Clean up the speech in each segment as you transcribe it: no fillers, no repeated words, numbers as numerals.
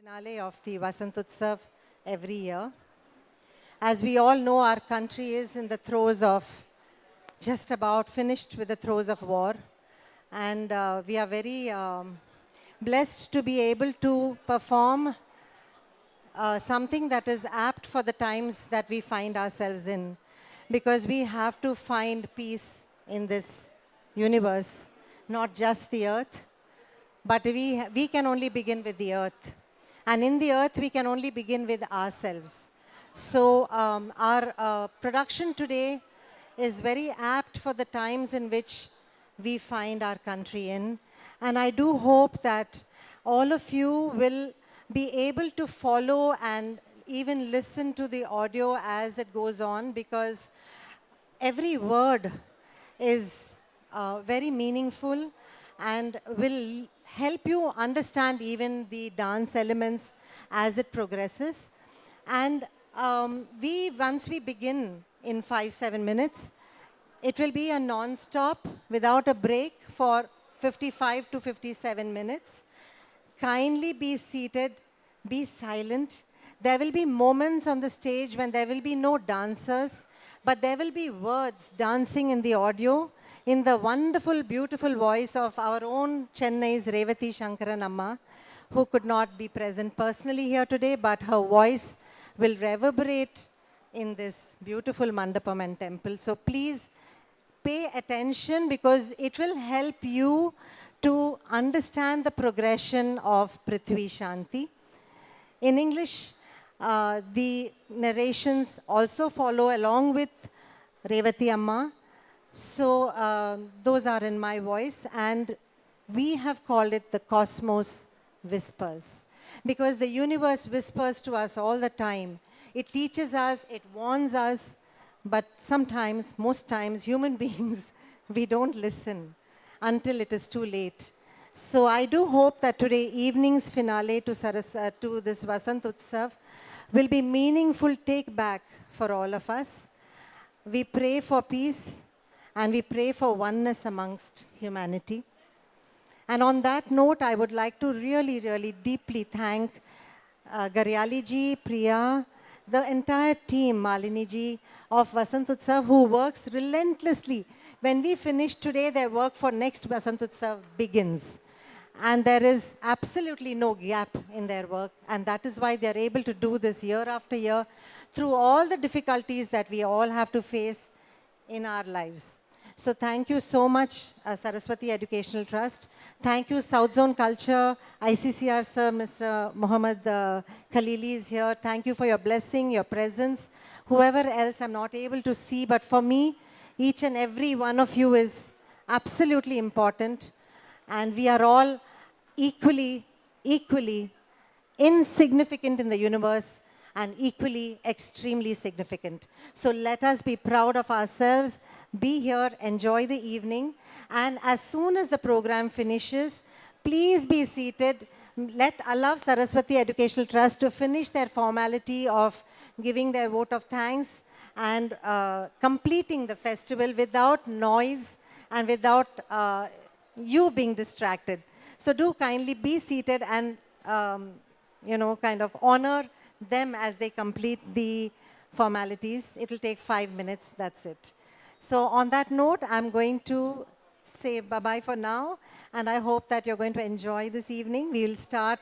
Finale of the Vasant Utsav every year. As we all know, our country is in the throes of, just about finished with the throes of war. And we are very blessed to be able to perform something that is apt for the times that we find ourselves in. Because we have to find peace in this universe, not just the earth, but we can only begin with the earth. And in the earth, we can only begin with ourselves. So our production today is very apt for the times in which we find our country in. And I do hope that all of you will be able to follow and even listen to the audio as it goes on, because every word is very meaningful and will help you understand even the dance elements as it progresses. And once we begin in 5-7 minutes, it will be a non-stop without a break for 55 to 57 minutes. Kindly be seated, be silent. There will be moments on the stage when there will be no dancers, but there will be words dancing in the audio, in the wonderful, beautiful voice of our own Chennai's Revati Shankaran Amma, who could not be present personally here today, but her voice will reverberate in this beautiful mandapam and temple. So please pay attention, because it will help you to understand the progression of Prithvi Shanti. In English, the narrations also follow along with Revati Amma. So those are in my voice, and we have called it the Cosmos Whispers, because the universe whispers to us all the time. It teaches us, it warns us, but sometimes, most times, human beings, we don't listen until it is too late. So I do hope that today evening's finale to this Vasant Utsav will be meaningful take back for all of us. We pray for peace, and we pray for oneness amongst humanity. And on that note, I would like to really, really deeply thank Garyali ji, Priya, the entire team, Malini ji of Vasant Utsav, who works relentlessly. When we finish today, their work for next Vasant Utsav begins. And there is absolutely no gap in their work. And that is why they are able to do this year after year through all the difficulties that we all have to face in our lives. So thank you so much, Saraswati Educational Trust. Thank you, South Zone Culture, ICCR sir, Mr. Mohammed Khalili is here. Thank you for your blessing, your presence. Whoever else I'm not able to see, but for me, each and every one of you is absolutely important. And we are all equally insignificant in the universe, and equally extremely significant. So let us be proud of ourselves, be here, enjoy the evening, and as soon as the program finishes, please be seated. Let allow Saraswati Educational Trust to finish their formality of giving their vote of thanks and completing the festival without noise and without you being distracted. So do kindly be seated and, kind of honor them as they complete the formalities. It will take 5 minutes, that's it. So on that note, I'm going to say bye-bye for now, and I hope that you're going to enjoy this evening. We will start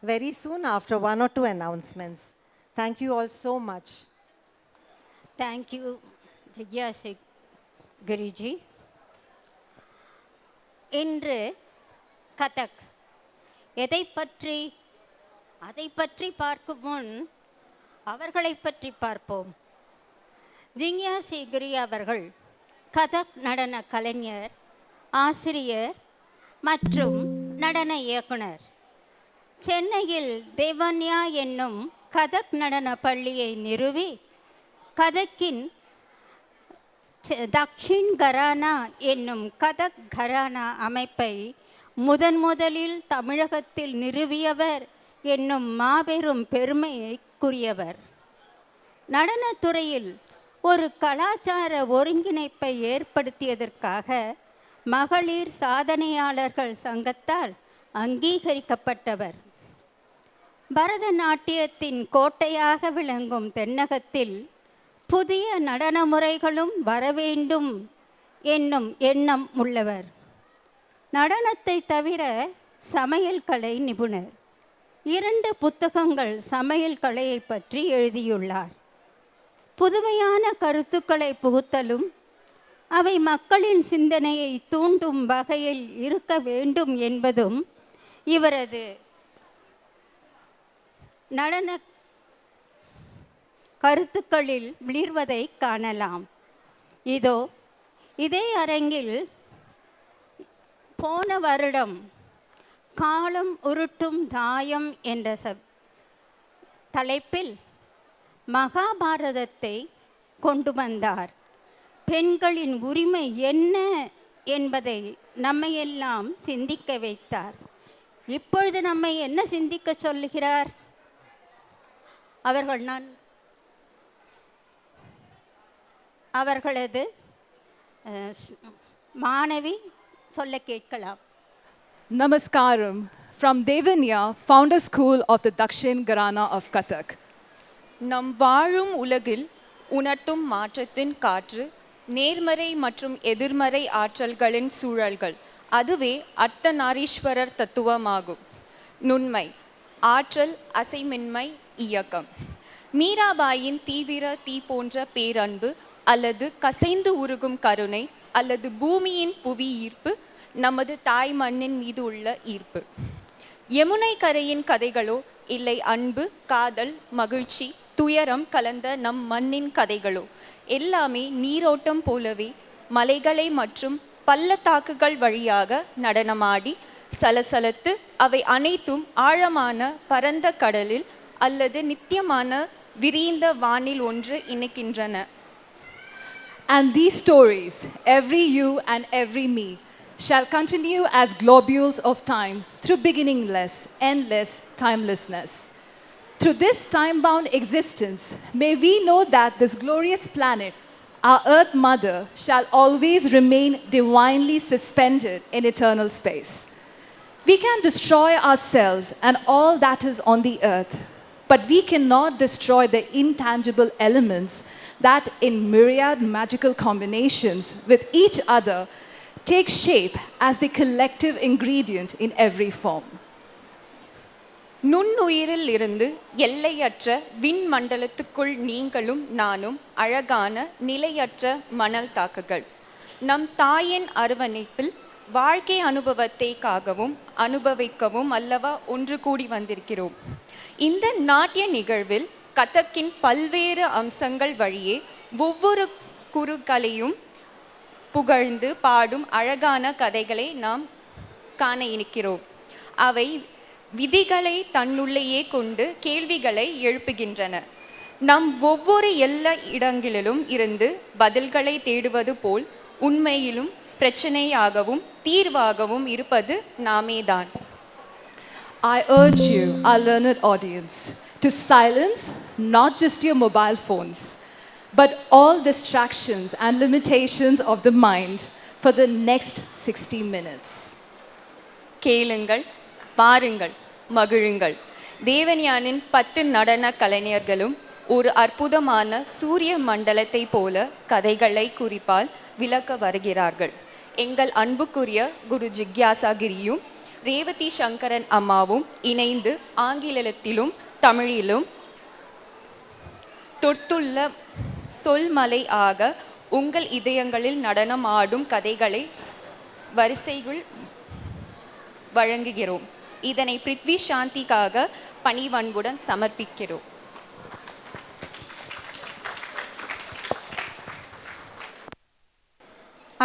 very soon after 1 or 2 announcements. Thank you all so much. Thank you, Jigyasha Guruji. இன்று கதக் எதை பற்றி அதை பற்றி பார்க்கும் முன் அவர்களை பற்றி பார்ப்போம். ஜிக்யாசி கிரி அவர்கள் கதக் நடன கலைஞர், ஆசிரியர் மற்றும் நடன இயக்குனர். சென்னையில் தேவன்யா என்னும் கதக் நடன பள்ளியை நிறுவி கதக்கின் தக்ஷின் கரானா என்னும் கதக் கரானா அமைப்பை முதலில் தமிழகத்தில் நிறுவியவர் என்னும் மாபெரும் பெருமைக்குரியவர். நடனத்துறையில் ஒரு கலாச்சார ஒருங்கிணைப்பை ஏற்படுத்தியதற்காக மகளிர் சாதனையாளர்கள் சங்கத்தால் அங்கீகரிக்கப்பட்டவர். பரதநாட்டியத்தின் கோட்டையாக விளங்கும் தென்னகத்தில் புதிய நடன முறைகளும் வரவேண்டும் என்னும் எண்ணம் உள்ளவர். நடனத்தை தவிர சமையல் கலை நிபுணர். 2 புத்தகங்கள் சமையல் கலையை பற்றி எழுதியுள்ளார். புதுமையான கருத்துக்களை புகுத்தலும் அவை மக்களின் சிந்தனையை தூண்டும் வகையில் இருக்க வேண்டும் என்பதும் இவரது நடன கருத்துக்களில் விளிர்வதை காணலாம். இதே அரங்கில் போன வருடம் காலம் உருட்டும் தாயம் என்ற தலைப்பில் மகாபாரதத்தை கொண்டு வந்தார். பெண்களின் உரிமை என்ன என்பதை நம்மையெல்லாம் சிந்திக்க வைத்தார். இப்பொழுது நம்மை என்ன சிந்திக்க சொல்லுகிறார்? அவர்களது மாணவி சொல்ல கேட்கலாம். Namaskaram from Devanya, Founder School of the Dakshin Gharana of Kathak. நம் வாழும் உலகில் உணர்த்தும் மாற்றத்தின் காற்று, நேர்மறை மற்றும் எதிர்மறை ஆற்றல்களின் சூழல்கள், அதுவே அர்த்தநாரீஸ்வரர் தத்துவமாகும். நுண்மை, ஆற்றல், அசைமின்மை, இயக்கம். மீராபாயின் தீவிர தீ போன்ற பேரன்பு அல்லது கசைந்து உருகும் கருணை அல்லது பூமியின் புவி ஈர்ப்பு, நமது தாய் மண்ணின் மீது உள்ள ஈர்ப்பு. யமுனை கரையின் கதைகளோ இல்லை அன்பு, காதல், மகிழ்ச்சி, துயரம் கலந்த நம் மண்ணின் கதைகளோ எல்லாமே நீரோட்டம் போலவே மலைகளை மற்றும் பள்ளத்தாக்குகள் வழியாக நடனமாடி சலசலத்து அவை அனைத்தும் ஆழமான பரந்த கடலில் அல்லது நித்தியமான விரிந்த வானில் ஒன்று இணைக்கின்றன. And these stories, every you and every me, shall continue as globules of time through beginningless, endless timelessness. Through this time-bound existence, may we know that this glorious planet, our Earth Mother, shall always remain divinely suspended in eternal space. We can destroy ourselves and all that is on the earth, but we cannot destroy the intangible elements that in myriad magical combinations with each other take shape as the collective ingredient in every form. நுண்ணுயிரில் இருந்து எல்லையற்ற விண்மண்டலத்துக்குள் நீங்களும் நானும் அழகான நிலையற்ற மணல் தாக்குகள். நம் தாயின் அரவணைப்பில் வாழ்க்கை அனுபவத்தை காக்கவும் அனுபவிக்கவும் அல்லவா ஒன்று கூடி வந்திருக்கிறோம். இந்த நாட்டிய நிகழ்வில் கதக்கின் பல்வேறு அம்சங்கள் வழியே ஒவ்வொரு குறுக்கலையும் புகழ்ந்து பாடும் அழகான கதைகளை நாம் காண இருக்கிறோம். அவை விதிகளை தன்னுள்ளேயே கொண்டு கேள்விகளை எழுப்புகின்றன. நம் ஒவ்வொரு எல்லா இடங்களிலும் இருந்து பதில்களை தேடுவது போல் உண்மையிலும் பிரச்சனையாகவும் தீர்வாகவும் இருப்பது நாமேதான். I urge you, our learned audience, to silence not just your mobile phones, but all distractions and limitations of the mind for the next 60 minutes. கேளுங்கள், பாருங்கள், மகிழுங்கள். தேவன்யானின் 10 நடன கலைஞர்களும் ஒரு அற்புதமான சூரிய மண்டலத்தை போல கதைகளை குறிப்பால் விளக்க வருகிறார்கள். எங்கள் அன்புக்குரிய குரு ஜிக்யாசாகிரியும் ரேவதி சங்கரன் அம்மாவும் இணைந்து ஆங்கிலத்திலும் தமிழிலும் தொட்டுள்ள சொல்மலை ஆக உங்கள் இதயங்களில் நடனம் ஆடும் கதைகளை வரிசைகள் வழங்குகிறோம். இதனை பிருத்வி சாந்திக்காக பணிவன்புடன் சமர்ப்பிக்கிறோம்.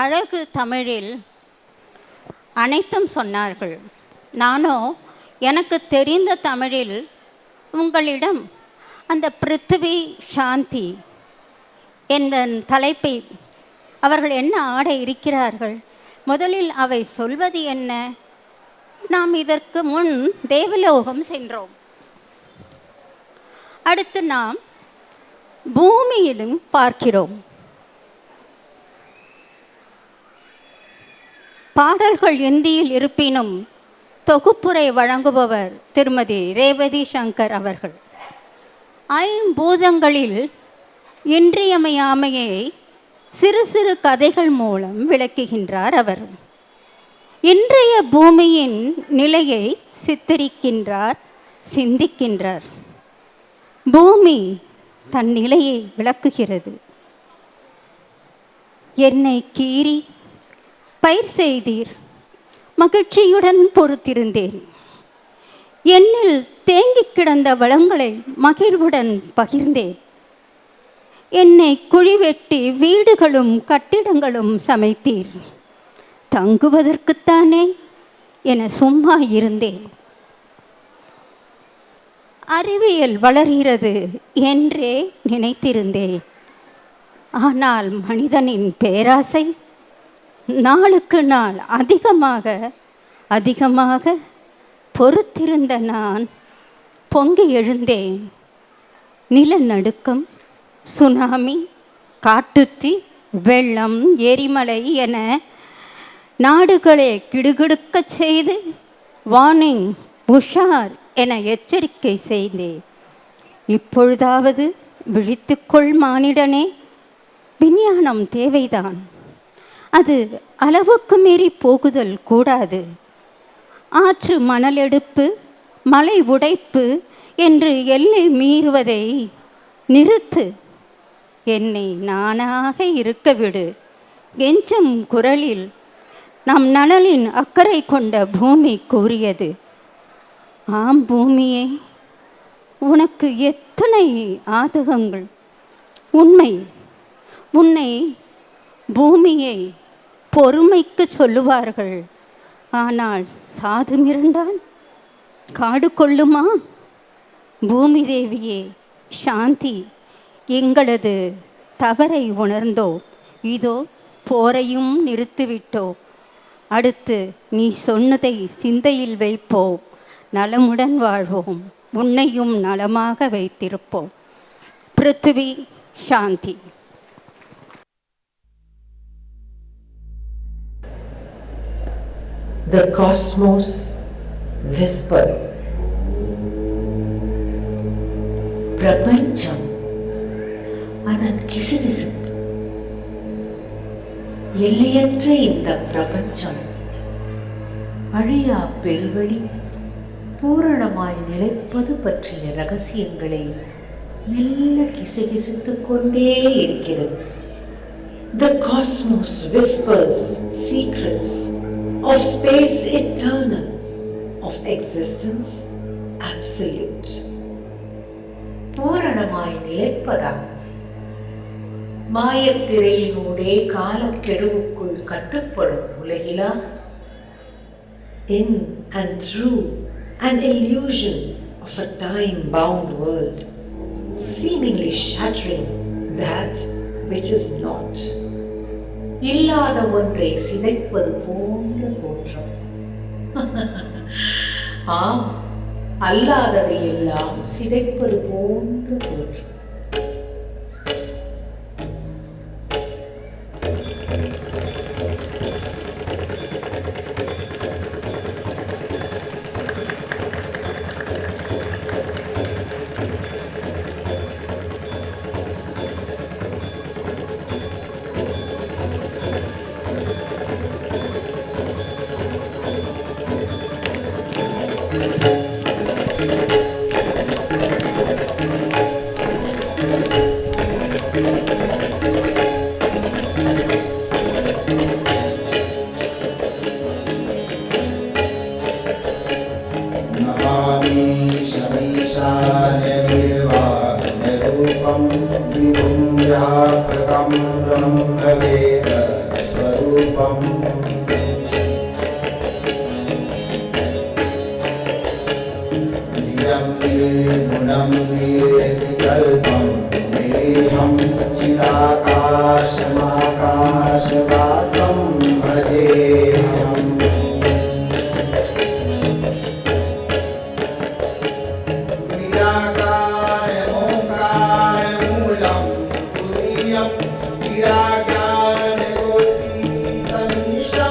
அழகு தமிழில் அனைத்தும் சொன்னார்கள். நானோ எனக்கு தெரிந்த தமிழில் உங்களிடம் அந்த பிருத்வி சாந்தி என்ற தலைப்பை அவர்கள் என்ன ஆட இருக்கிறார்கள், முதலில் அவை சொல்வது என்ன? நாம் இதற்கு முன் தேவலோகம் சென்றோம். அடுத்து நாம் பூமியிலும் பார்க்கிறோம். பாடல்கள் இந்தியில் இருப்பினும் தொகுப்புரை வழங்குபவர் திருமதி ரேவதி சங்கர் அவர்கள். ஐம்பூதங்களில் இன்றியமையாமையை சிறு சிறு கதைகள் மூலம் விளக்குகின்றார் அவர். இன்றைய பூமியின் நிலையை சித்தரிக்கின்றார், சிந்திக்கின்றார். பூமி தன் நிலையை விளக்குகிறது. என்னை கீறி பயிர் செய்தீர், மகிழ்ச்சியுடன் பொறுத்திருந்தேன். என்னில் தேங்கி கிடந்த வளங்களை மகிழ்வுடன் பகிர்ந்தேன். என்னை குழிவெட்டி வீடுகளும் கட்டிடங்களும் சமைத்தீர். தங்குவதற்குத்தானே என சும்மா இருந்தேன். அறிவியல் வளர்கிறது என்றே நினைத்திருந்தேன். ஆனால் மனிதனின் பேராசை நாளுக்கு நாள் அதிகமாக பொறுத்திருந்த நான் பொங்கி எழுந்தேன். நிலநடுக்கம், சுனாமி, காட்டுத்தீ, வெள்ளம், எரிமலை என நாடுகளை கிடுகிடுக்கச் செய்து வார்னிங், உஷார் என எச்சரிக்கை செய்தேன். இப்பொழுதாவது விழித்துக்கொள் மானிடனே, விஞ்ஞானம் தேவைதான், அது அளவுக்கு மீறி போகுதல் கூடாது. ஆற்று மணலெடுப்பு, மலை உடைப்பு என்று எல்லை மீறுவதை நிறுத்து. என்னை நானாக இருக்க விடு. கெஞ்சும் குரலில் நம் நலனின் அக்கறை கொண்ட பூமி கூறியது. ஆம் பூமியே, உனக்கு எத்தனை ஆதகங்கள். உண்மை, உன்னை பூமியை பொறுமைக்கு சொல்லுவார்கள். ஆனால் சாது மிரண்டால் காடு கொள்ளுமா? பூமி தேவியே சாந்தி, எங்களது தவறை உணர்ந்தோ, இதோ போரையும் நிறுத்திவிட்டோ. அடுத்து நீ சொன்னதை சிந்தையில் வைப்போம், நலமுடன் வாழ்வோம், உன்னையும் நலமாக வைத்திருப்போம். பிருத்திவி சாந்தி. The cosmos whispers. பிரபஞ்சம் அதன் கிசுகிசுப்பு. எல்லையற்ற இந்த பிரபஞ்சம் அழியா பெருவழி பூரணமாய் நிலைப்பது பற்றிய ரகசியங்களை மெல்ல கிசுகிசுத்துக் கொண்டே இருக்கிறது. The cosmos whispers secrets of space eternal, of existence absolute. பூரணமாய் நிலைப்பதா? மாயத்திரையினூடே காலக்கெடுவுக்குள் கட்டுப்படும் உலகிலா? In and through an illusion of a time-bound world, seemingly shattering that which is not. இல்லாத ஒன்றை சிதைப்பது போன்ற தோற்றம். ஆம், அல்லாததை எல்லாம் சிதைப்பது போன்ற தோற்றம். Iragan, Oti, Tamisha.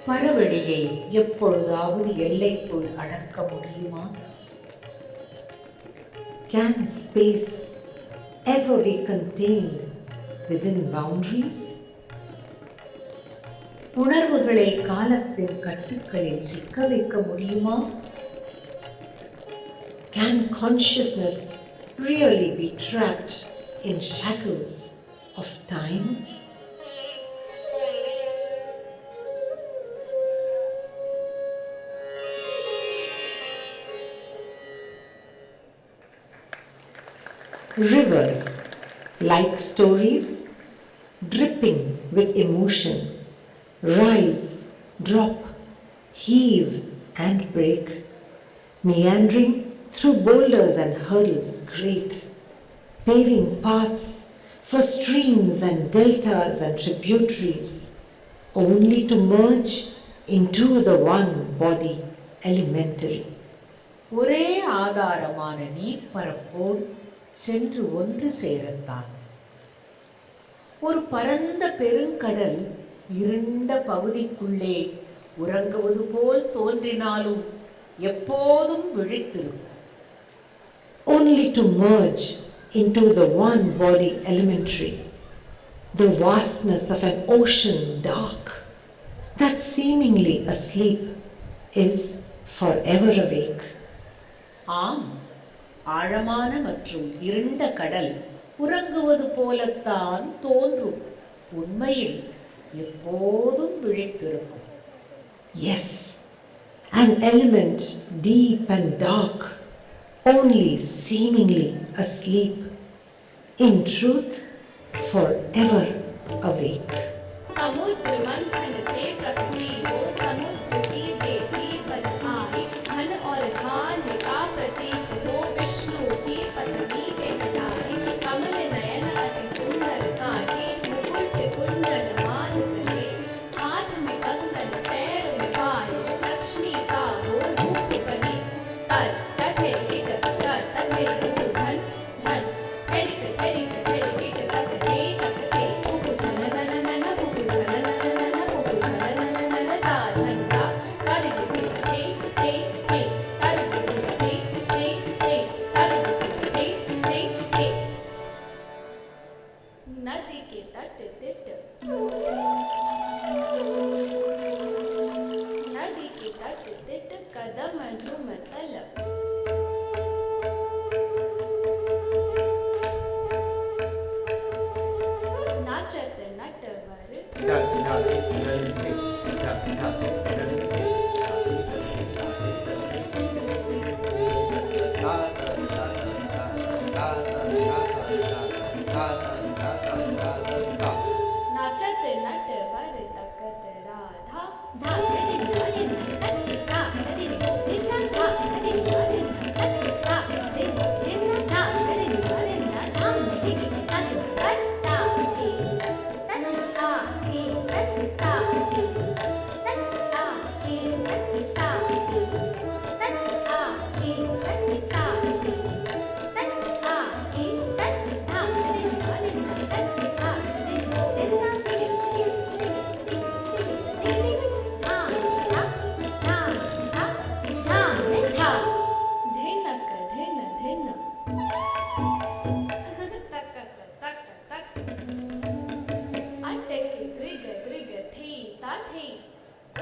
பரவெளியை எப்பொழுதாவது எல்லைக்குள் அடக்க முடியுமா? Can space ever be contained within boundaries? உணர்வுகளை காலத்தின் கட்டுக்களில் சிக்க வைக்க முடியுமா? Can consciousness really be trapped in shackles of time? Rivers, like stories, dripping with emotion, rise, drop, heave and break, meandering through boulders and hurdles great, paving paths for streams and deltas and tributaries, only to merge into the one body elementary. ஒரே ஆதாரமான நீர் பரப்போடு சென்று ஒன்று சேரத்தான். ஒரு பரந்த பெருங்கடல் இருண்ட பகுதிக்குள்ளே உறங்குவது போல் தோன்றினாலும் எப்போதும் விழித்திருக்கும். Only to merge into the one body elementary, the vastness of an ocean dark that seemingly asleep is forever awake. ஆம், ஆழமான மற்றும் இருண்ட கடல் உறங்குவது போலத்தான் தோன்றும், உண்மையில் எப்போதும் விழித்திருக்கும். Yes, an element deep and dark, only seemingly asleep, in truth forever awake. समुद्र मंथन से पृथ्वी को समुद्र की बेटी बनाए, धन और धान्य का प्रतीक जो विष्णु की पत्नी कहलाए, कमल नाचत नटवर नाचत नटवर तकत राधा धाकटी वाली नाचत धाकटी वाली धाकटी वाली नाचत धाकटी वाली धाकटी वाली नाचत तत्ता की तत्ता की तत्ता की तत्ता की तत्ता की तत्ता की तत्ता की तत्ता की तत्ता वाली नाचत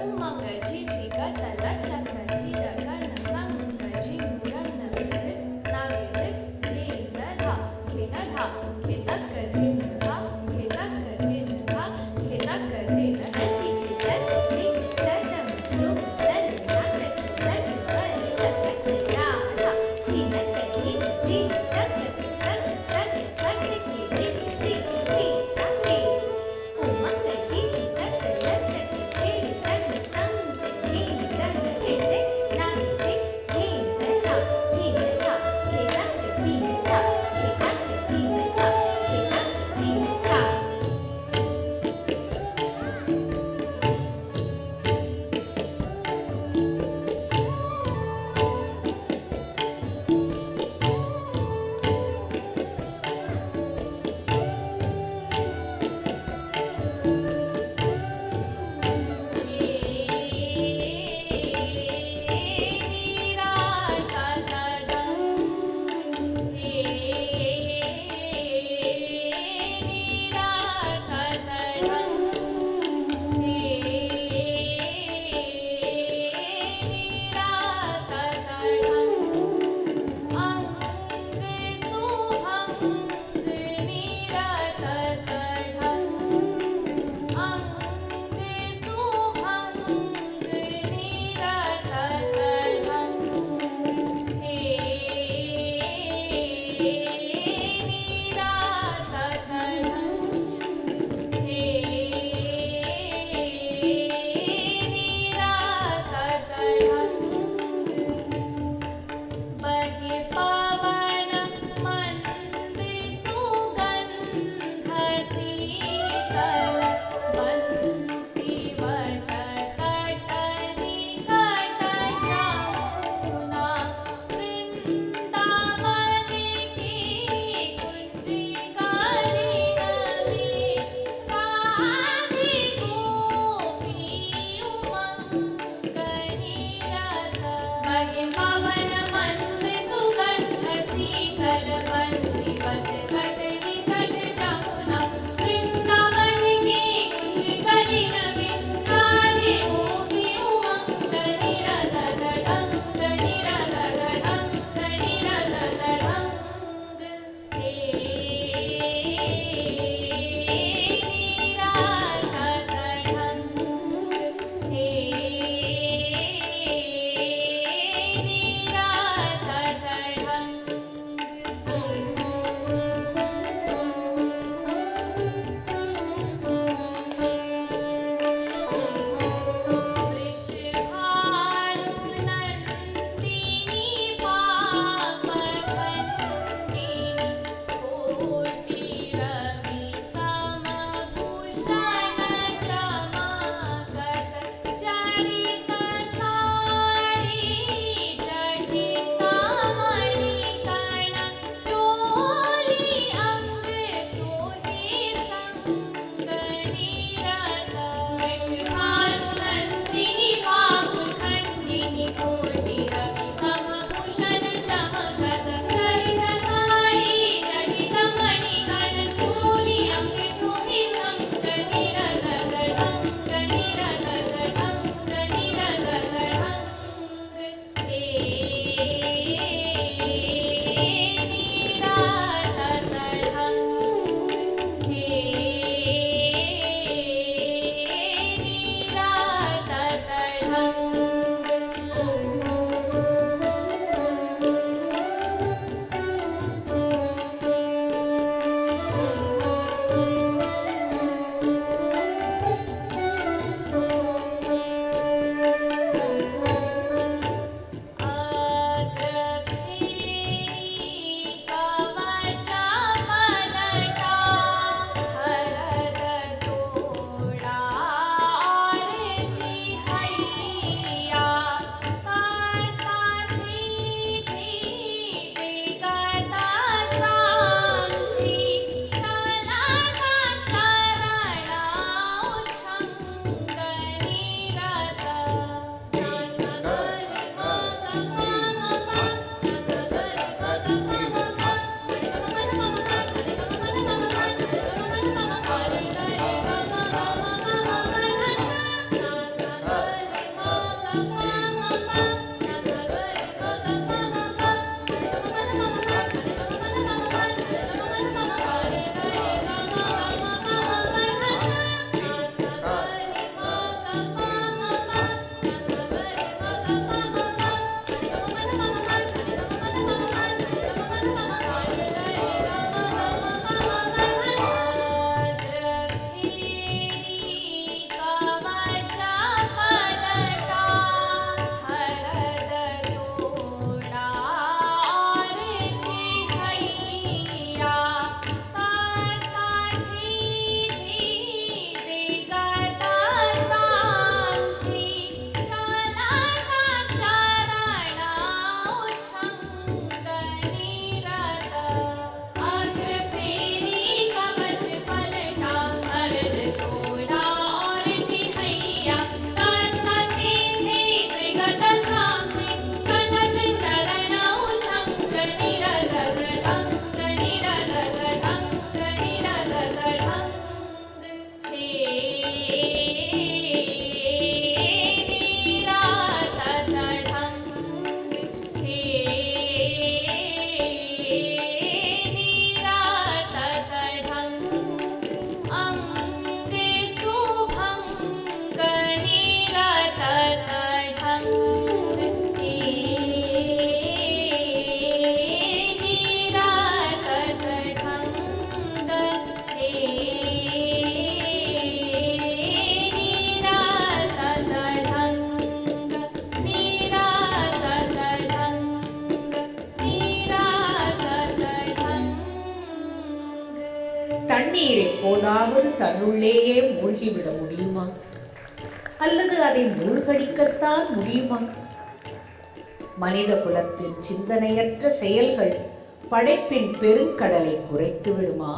उमंग जी जी गतला चकती रगन संग जी मुरन नागे धा खेनधा खेतक खेनधा खेतक खेनधा खेतक खेनधती खेतती सदम सुम सल नागत नट वर तक राधा खेनक ही दी तक तक तक तक की दी ताके उमंग जी जी गतला चकती रगन संग जी मुरन யாராவது தன்னுள்ளேயே மூழ்கிவிட முடியுமா? அல்லது அதை மூழ்கடிக்கத்தான் முடியுமா? மனித குலத்தின் சிந்தனையற்ற செயல்கள் படைப்பின் பெருங்கடலை குறைத்து விடுமா,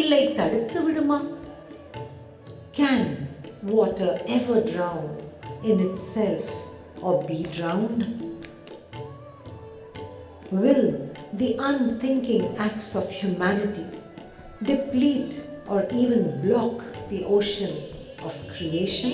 இல்லை தடுத்து விடுமா? Can water ever drown in itself or be drowned? Will the unthinking acts of humanity deplete or even block the ocean of creation?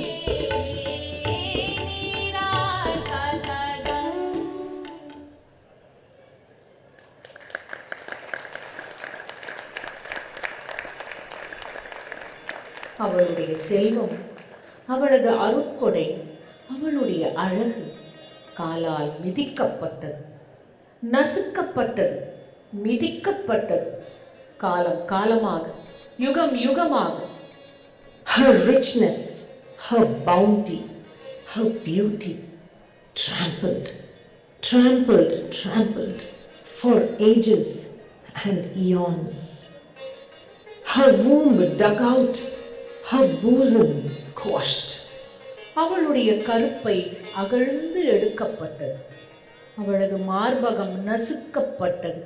அவளுடைய செல்வம், அவளது அருட்கொடை, அவளுடைய அழகு காலால் மிதிக்கப்பட்டது, நசுக்கப்பட்டது, மிதிக்கப்பட்டது, காலம் காலமாக, யுகம் யுகமாக. Her richness, her bounty, her beauty trampled, trampled, trampled for ages and eons. Her womb dug out, her bosom squashed. அவளுடைய கருப்பை அகழ்ந்து எடுக்கப்பட்டது, அவளது மார்பகம் நசுக்கப்பட்டது.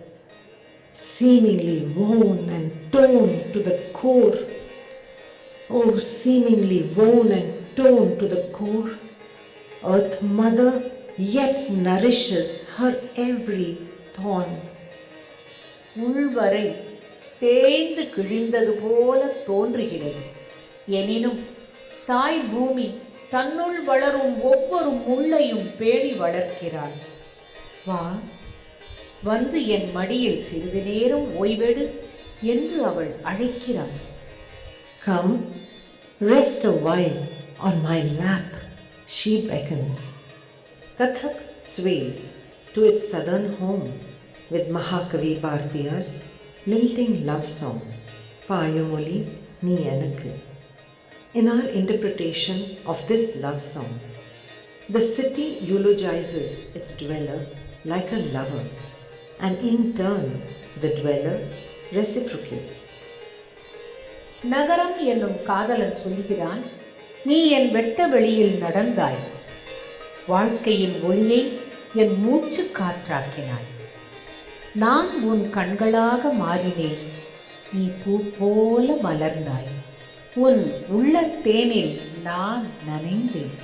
Seemingly worn and torn to the core. Oh, seemingly worn and torn to the core. Earth Mother yet nourishes her every thorn. உள்வரை தேய்ந்து கிழிந்தது போல தோன்றுகிறது. எனினும் தாய் பூமி தன்னுள் வளரும் ஒவ்வொரு முள்ளையும் பேணி வளர்க்கிறாள். வா, வந்து என் மடியில் சிறிது நேரம் ஓய்வெடு என்று அவள் அழைக்கிறாள். Come, rest a while on my lap, she beckons. Kathak sways to its southern home with Mahakavi Bharatiya's lilting love song, Payumoli Ni Enakku. In our interpretation of this love song, the city eulogizes its dweller like a lover, and in turn, the dweller reciprocates. நகரம் என்னும் காதலன் சொல்கிறான், நீ என் வெட்ட வெளியில் நடந்தாய், வாழ்க்கையின் ஒளியை என் மூச்சு காற்றாக்கினாய். நான் உன் கண்களாக மாறினேன், நீ பூ போல மலர்ந்தாய். உன் உள்ள தேனில் நான் நனைந்தேன்,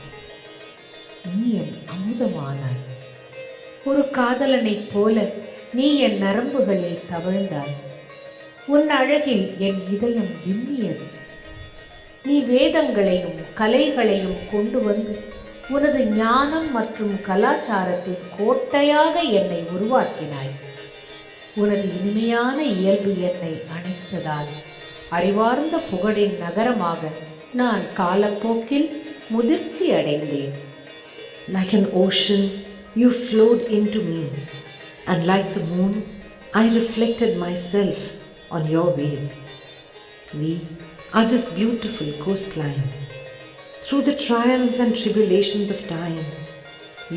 நீ என் அமுதமானாய். ஒரு காதலனைப் போல நீ என் நரம்புகளில் தவழ்ந்தாய். உன் அழகில் என் இதயம் விம்மியது. நீ வேதங்களையும் கலைகளையும் கொண்டு வந்து உனது ஞானம் மற்றும் கலாச்சாரத்தின் கோட்டையாக என்னை உருவாக்கினாய். உனது இனிமையான இயல்பு என்னை அணைத்ததால் அறிவார்ந்த புகழின் நகரமாக நான் காலப்போக்கில் முதிர்ச்சி அடைந்தேன். Like an ocean, you flowed into me, and like the moon, I reflected myself on your waves. We are this beautiful coastline. Through the trials and tribulations of time,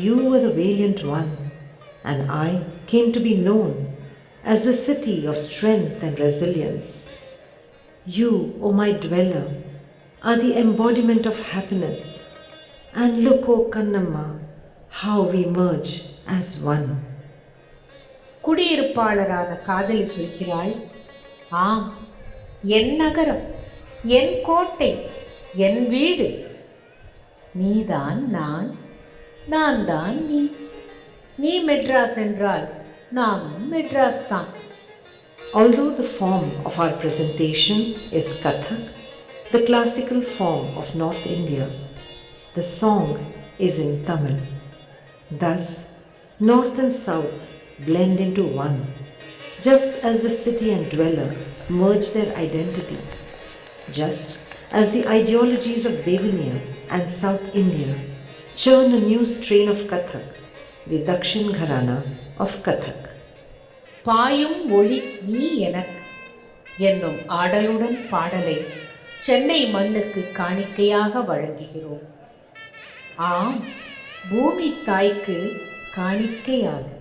you were the valiant one, and I came to be known as the city of strength and resilience. You, O my dweller, are the embodiment of happiness. And look, O Kannamma, how we merge as one. குடியிருப்பாளரான காதலி சொல்கிறாள், ஆம், என் நகரம், என் கோட்டை, என் வீடு. நீதான் நான், நான் தான் நீ. நீ மெட்ராஸ் என்றால் நானும் மெட்ராஸ் தான். Although the form of our presentation is Kathak, the classical form of North India, the song is in Tamil. Thus, North and South blend into one, just as the city and dweller merge their identities, just as the ideologies of Devaniya and South India churn a new strain of Kathak, the Dakshin Gharana of Kathak. பாயும் ஒளி நீ எனக்கு என்னும் ஆடலுடன் பாடலை சென்னை மண்ணுக்கு காணிக்கையாக வழங்குகிறோம். ஆம், பூமி தாய்க்கு காணிக்கையாகும்.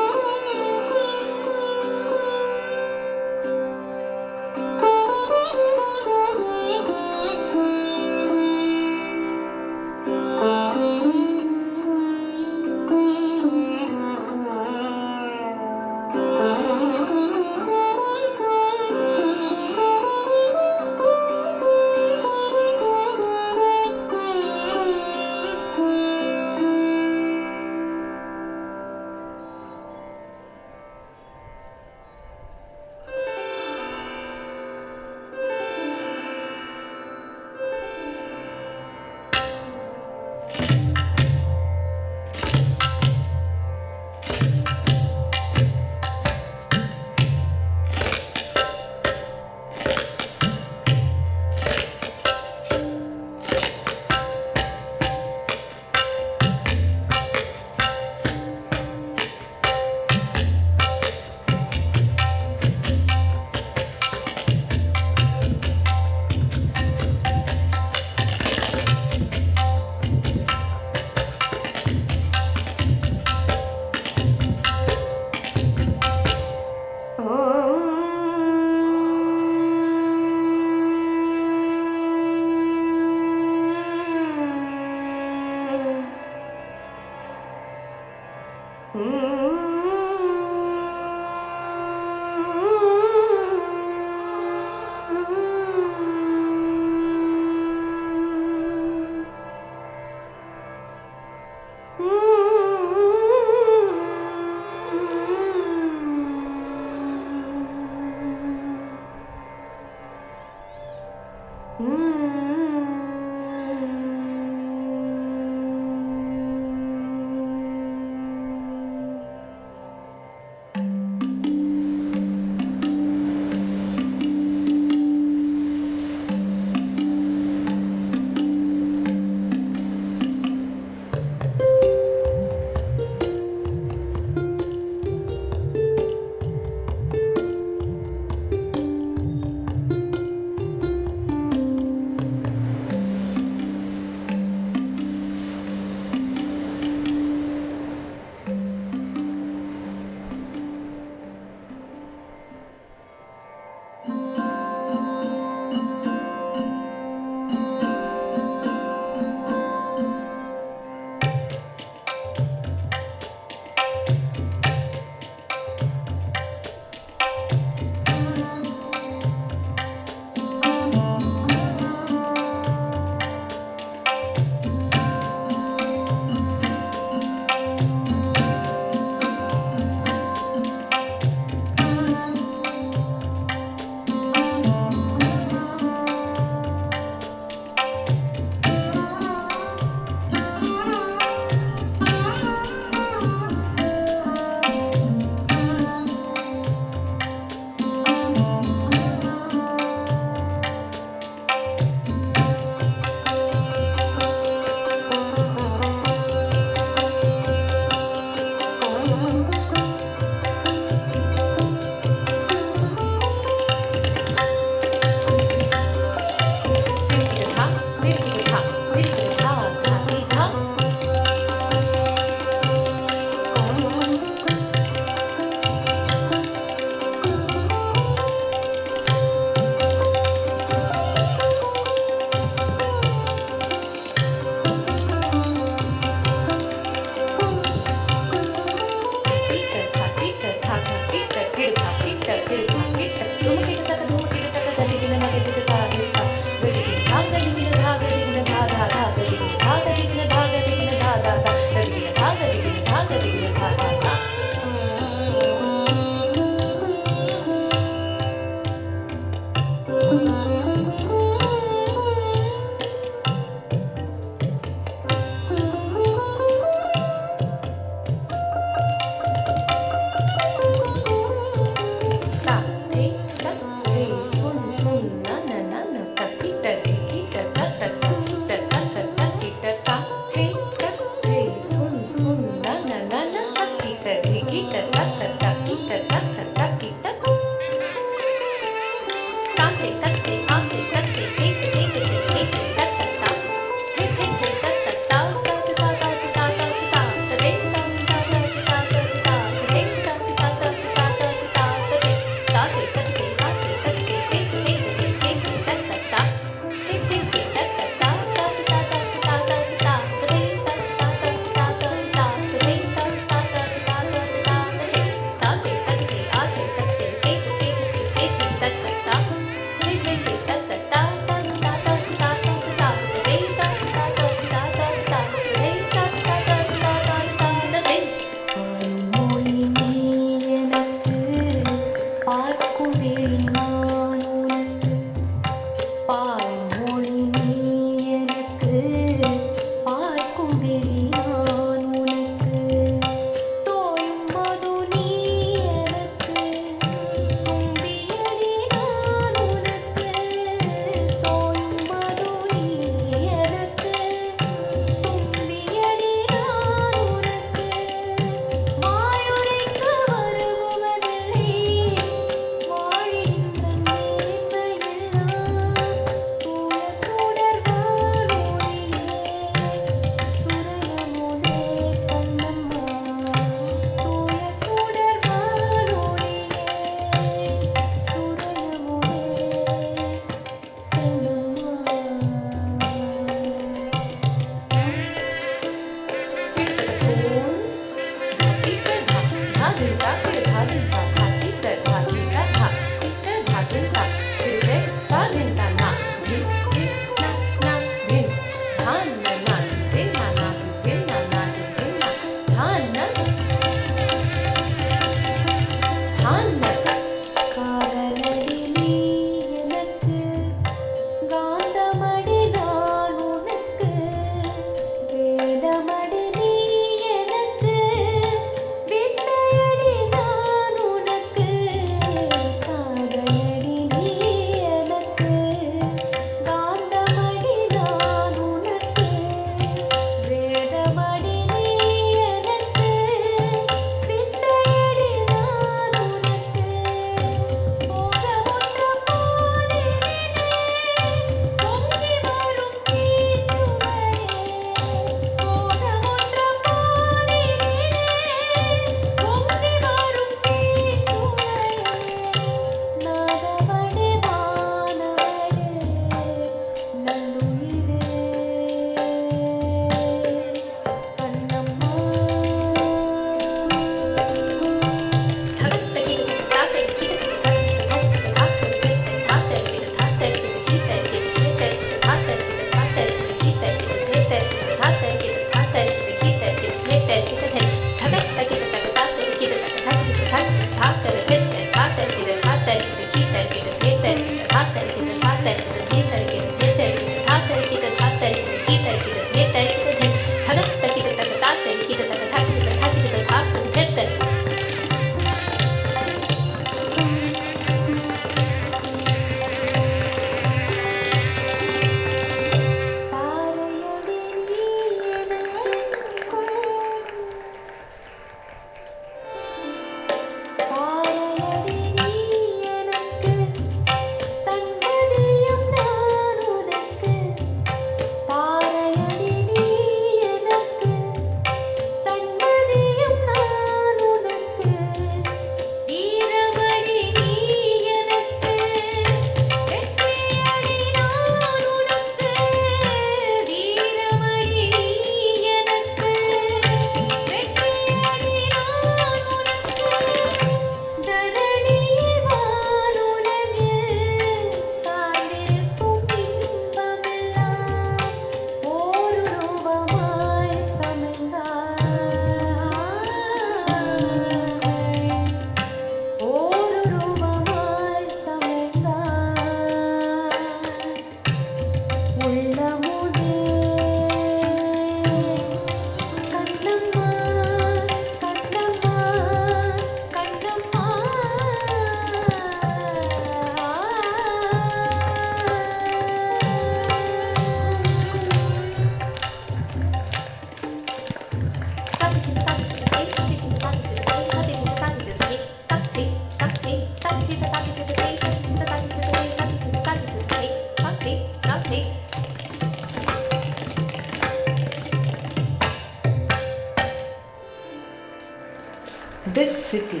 This city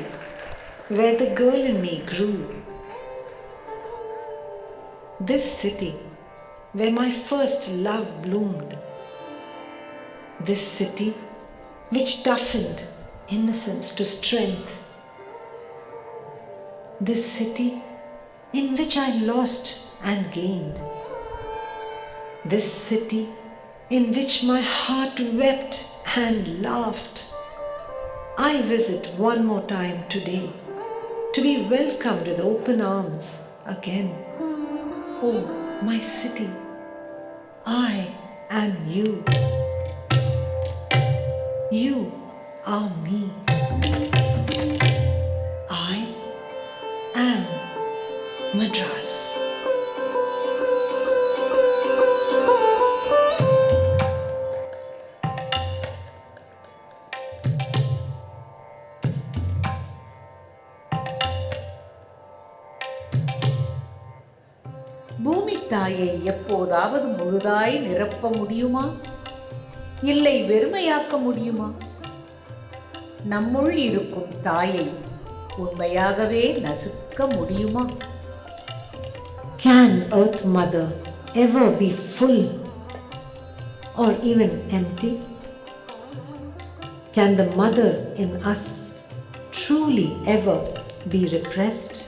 where the girl in me grew. This city where my first love bloomed. This city which toughened innocence to strength. This city in which I lost and gained. This city in which my heart wept and laughed. I visit one more time today to be welcomed with open arms again. Oh, my city, I am you. You are me. I am Madras. பூமி தாயை எப்போதாவது முழுதாய் நிரப்ப முடியுமா? இல்லை வெறுமையாக்க முடியுமா? நம்முள் இருக்கும் தாயை உண்மையாகவே நசுக்க முடியுமா? Can Earth Mother ever be full or even empty? Can the mother in us truly ever be repressed?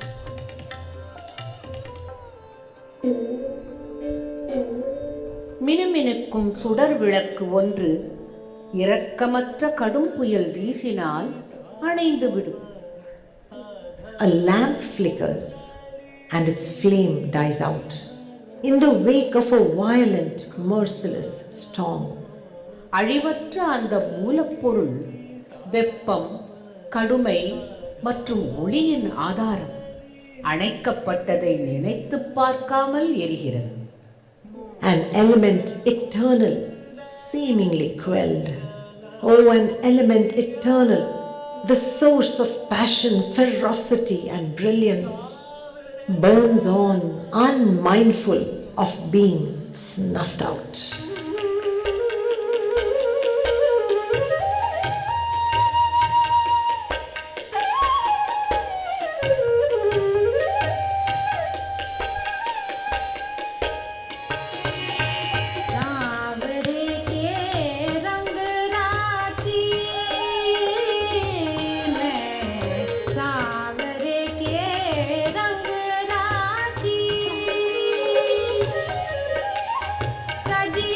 மினுமினுக்கும் சுடர் விளக்கு ஒன்று இரக்கமற்ற கடும் புயல் வீசினால் அணைந்துவிடும். A lamp flickers and its flame dies out in the wake of a violent, merciless storm. அழிவற்ற அந்த மூலப்பொருள் வெப்பம், கடுமை மற்றும் ஒளியின் ஆதாரம் அணைக்கப்பட்டதை நினைத்து பார்க்காமல் எரிகிறது. An element eternal, seemingly quelled. Oh, an element eternal, the source of passion, ferocity, and brilliance, burns on, unmindful of being snuffed out. सजी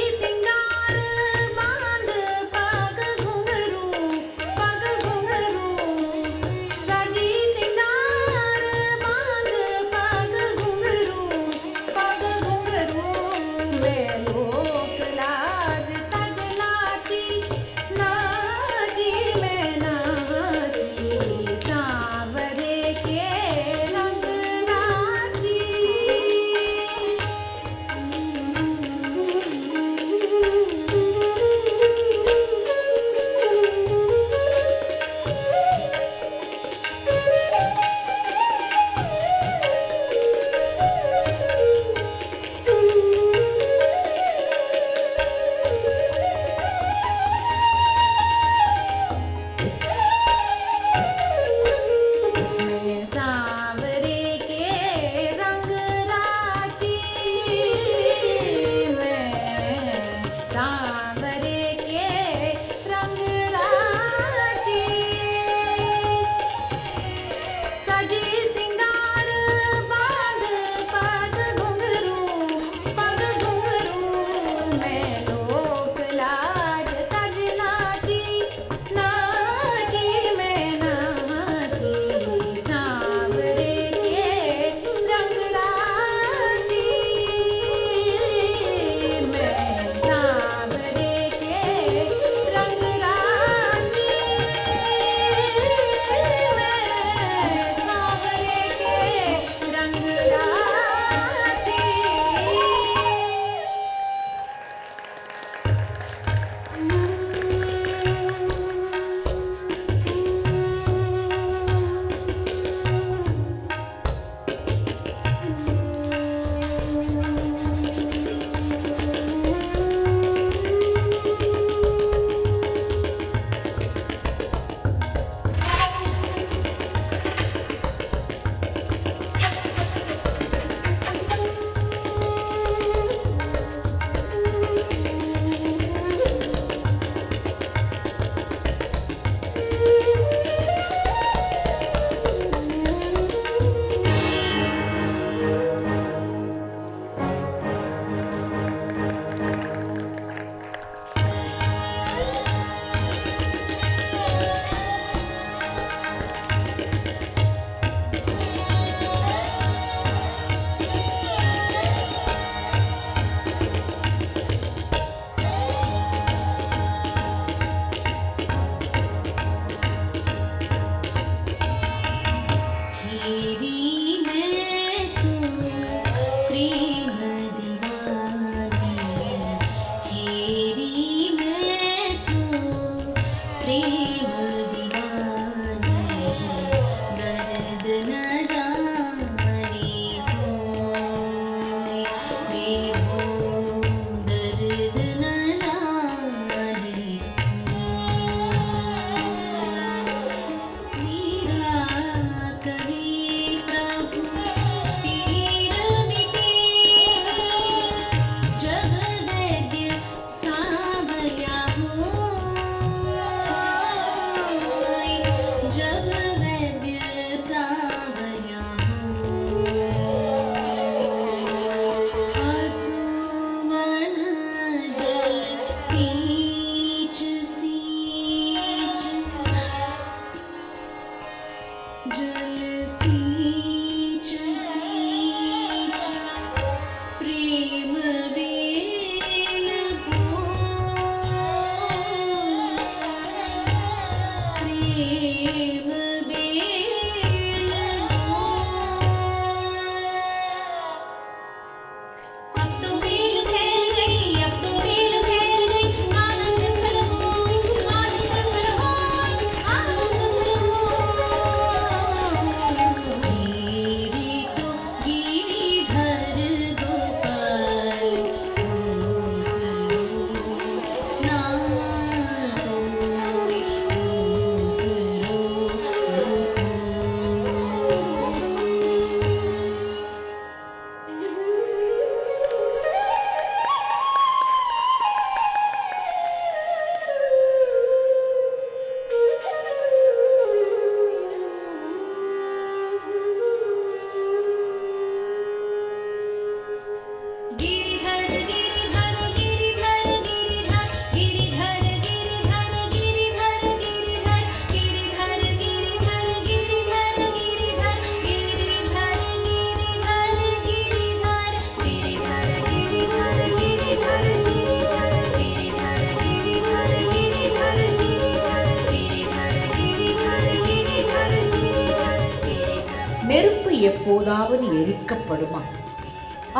எப்போதாவது எரிக்கப்படுமா,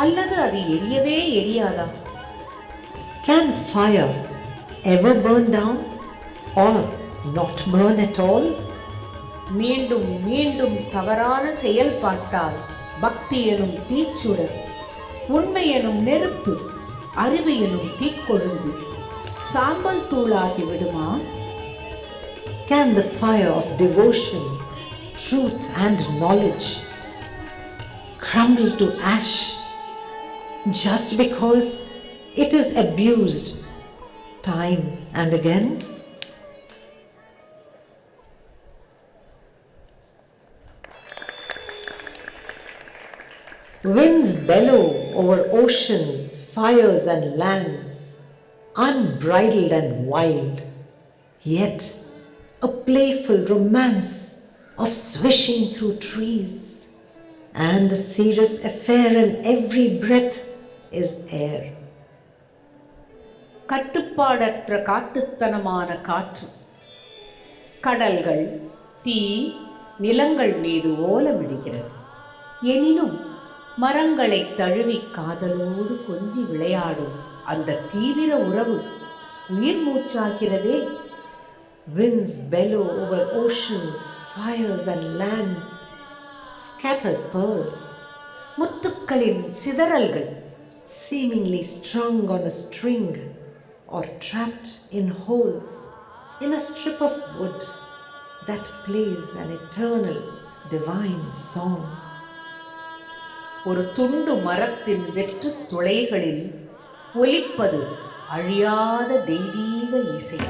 அல்லது அது எரியவே எரியாதா? Can fire ever burn down or not burn at all? மீண்டும் மீண்டும் தவறான செயல்பாட்டால் பக்தி எனும் தீச்சுடர், உண்மை எனும் நெருப்பு, அறிவு எனும் தீக்கொழுந்து சாம்பல் தூளாகி விடுமா? Can the fire of devotion, truth and knowledge crumble to ash just because it is abused time and again? Winds bellow over oceans, fires and lands, unbridled and wild, yet a playful romance of swishing through trees, and the serious affair in every breath is air. கட்டுப்பாடற்ற காட்டுத்தனமான காற்று, கடல்கள், தீ, நிலங்கள் மீது ஓலமிடுகிறது. எனினும் மரங்களை தழுவி காதலோடு கொஞ்சி விளையாடும் அந்த தீவிர உறவு உயிர் மூச்சாகிறதே. Winds bellow over oceans, fires and lands, scattered pearls, முத்துக்களின் சிதறல்கள், seemingly strung on a string or trapped in holes in a strip of wood that plays an eternal divine song. ஒரு துண்டு மரத்தின் வெற்று துளைகளில் ஒலிப்பது அழியாத தெய்வீக இசை.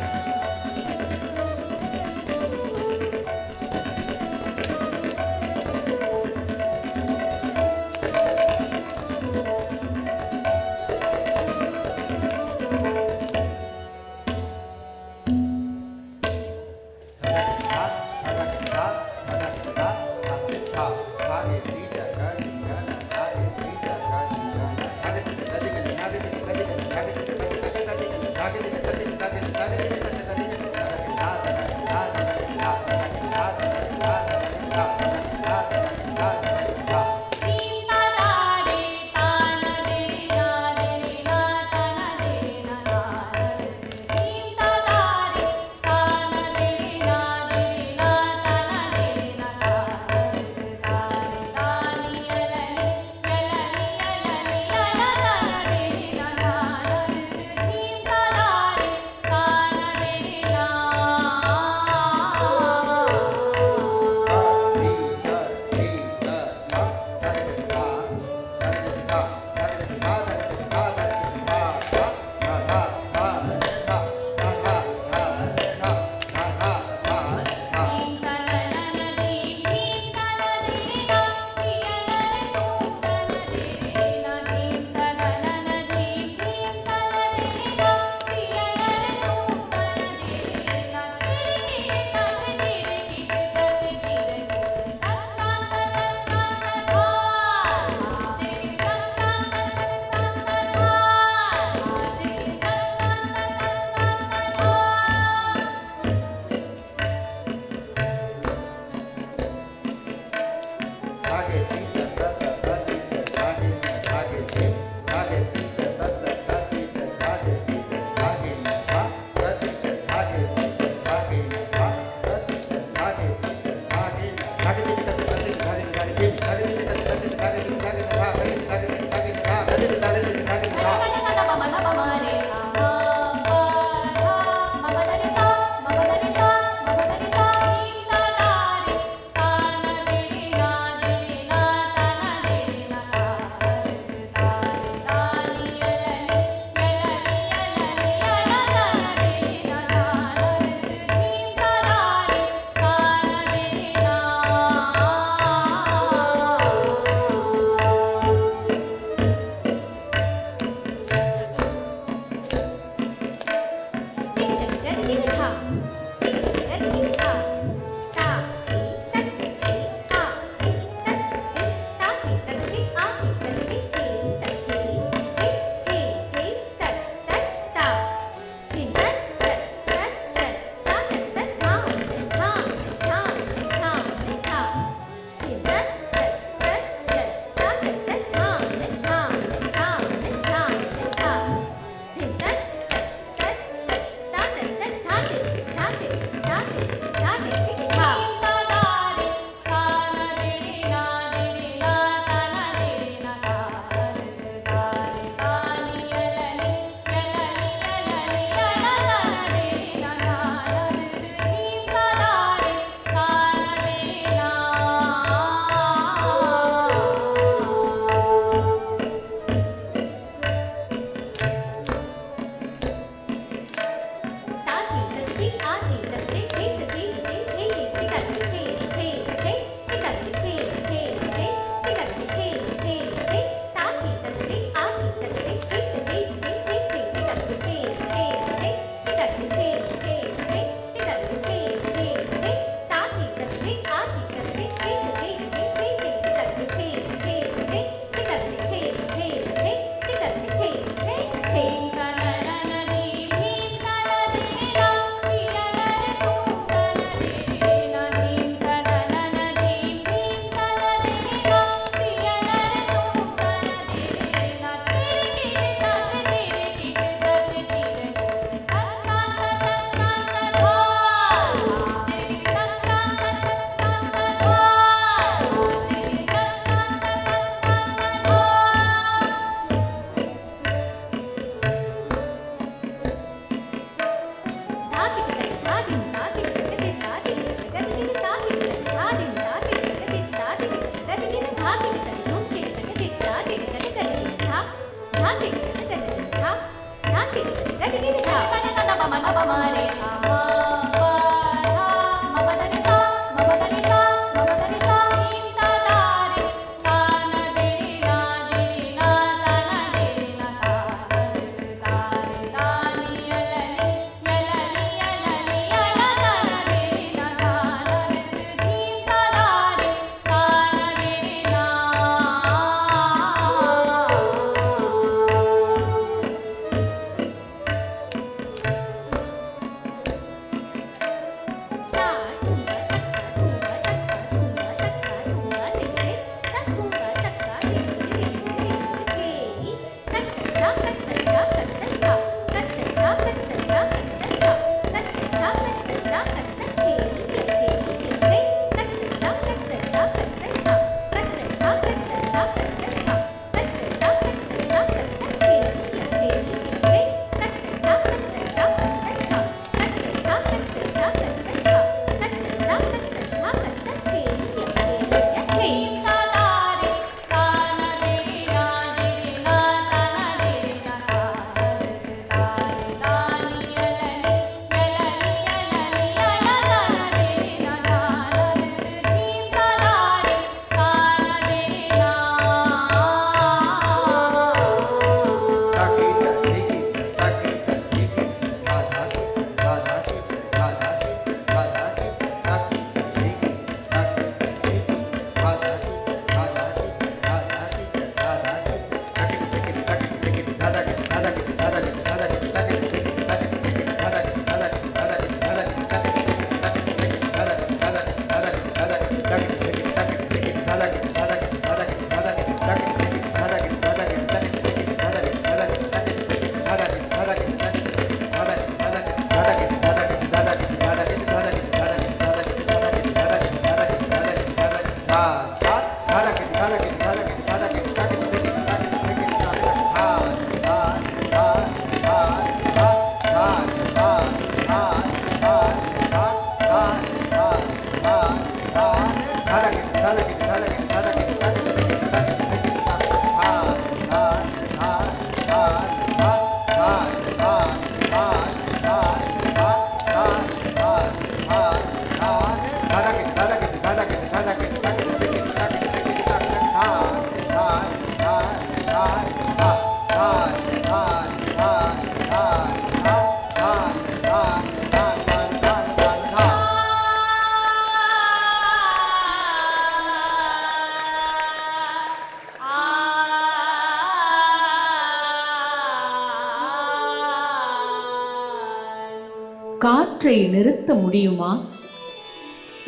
காற்றை நிறுத்த முடியுமா?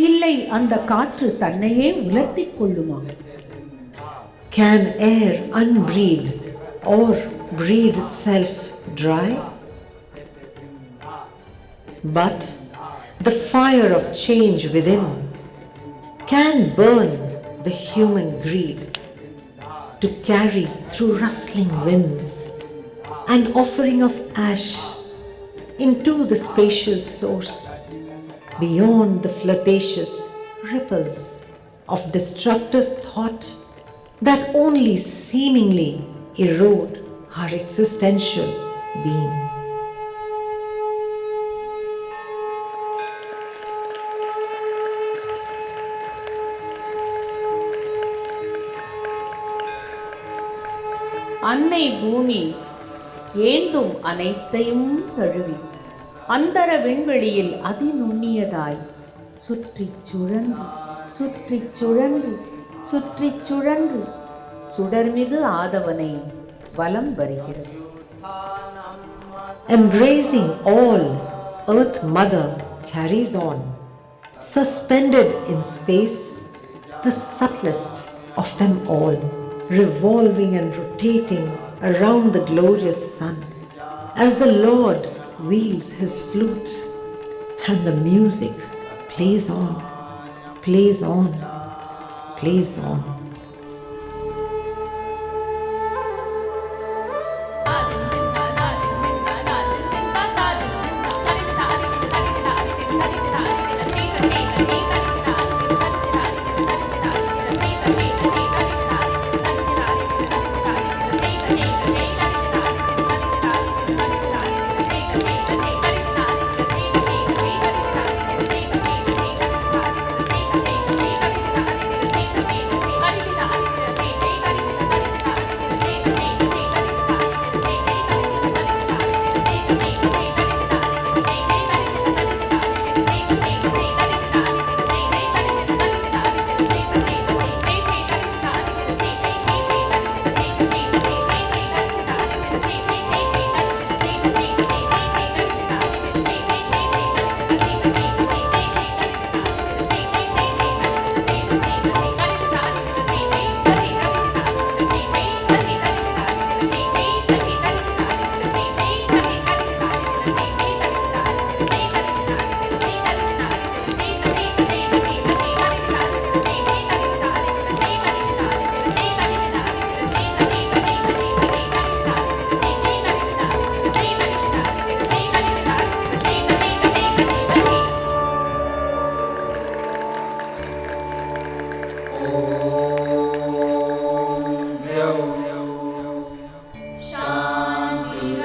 இல்லை அந்த காற்று தன்னையே உலர்த்திக் கொள்ளுமா? Can air unbreathe or breathe itself dry? But the fire of change within can burn the human greed to carry through rustling winds an offering of ash into the spacious source, beyond the flirtatious ripples of destructive thought that only seemingly erode our existential being. அன்னை பூமி ஏந்தும் அனைத்தையும் தழுவி அந்தர விண்வெளியில் அதிநுண்ணியதாய் சுற்றிச் சுழன்று சுற்றிச் சுழன்று சுற்றிச் சுழன்று சுடர்மிகு ஆதவனை வலம் வருகிறது. Embracing all, Earth Mother carries on, suspended in space, the subtlest of them all, revolving and rotating around the glorious sun, as the Lord wields his flute, and the music plays on, plays on, plays on. Thank you.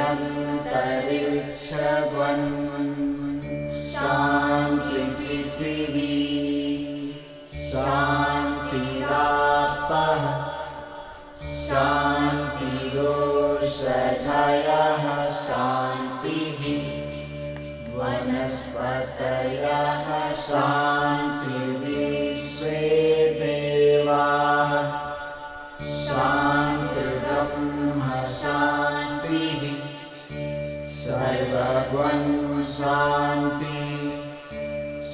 अन्तरिक्षध्वन् शान्ति पृथिवी शान्तिरापः शान्तिरोषधयः शान्तिः वनस्पतयः शान्तिर्विश्वे देवाः शान्तिर्ब्रह्म शान्तिः सर्वगुण शान्ति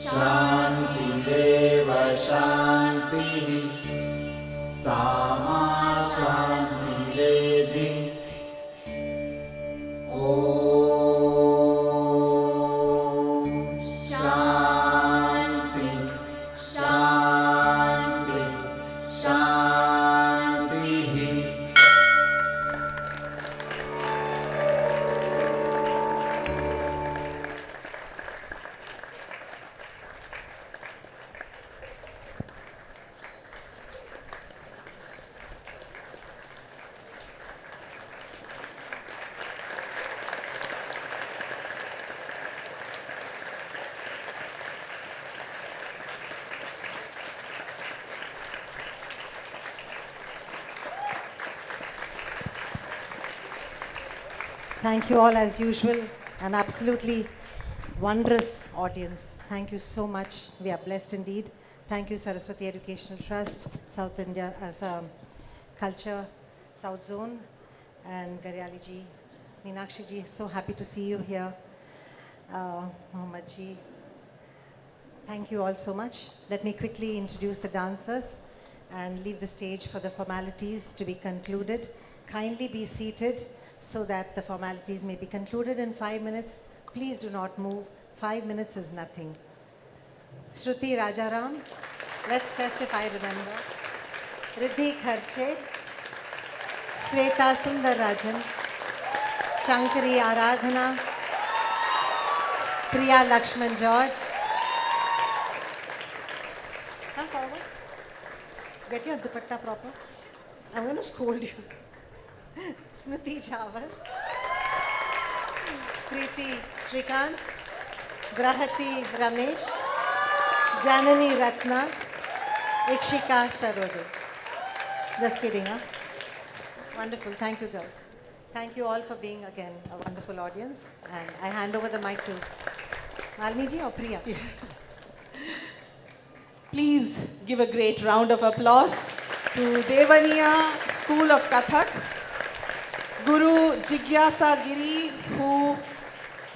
शान्तिरेव शान्तिः सामा शान्तिरेधि ॐ शान्ति शान्ति शान्तिः Thank you all as usual, an absolutely wondrous audience. Thank you so much. We are blessed indeed. Thank you Saraswati Educational Trust, South India as a Culture, South Zone, and Garyali ji, Meenakshi ji, so happy to see you here. Mohammed ji, thank you all so much. Let me quickly introduce the dancers and leave the stage for the formalities to be concluded. Kindly be seated so that the formalities may be concluded in 5 minutes. Please do not move. 5 minutes is nothing. Shruti Rajaram, let's test if I remember. Riddhi Kharche, Sweta Sundar Rajan, Shankari Aradhana, Priya Lakshman George. Come forward. Get your dupatta proper. I'm going to scold you. Smriti Chawal, Preeti Shrikant, Brahati Ramesh, Janani Ratna, Ikshika Sarode. Just kidding, huh? Wonderful. Thank you, girls. Thank you all for being again a wonderful audience. And I hand over the mic to Malini ji or Priya. Please give a great round of applause to Devaniya School of Kathak, Guru Jigyasa Giri, who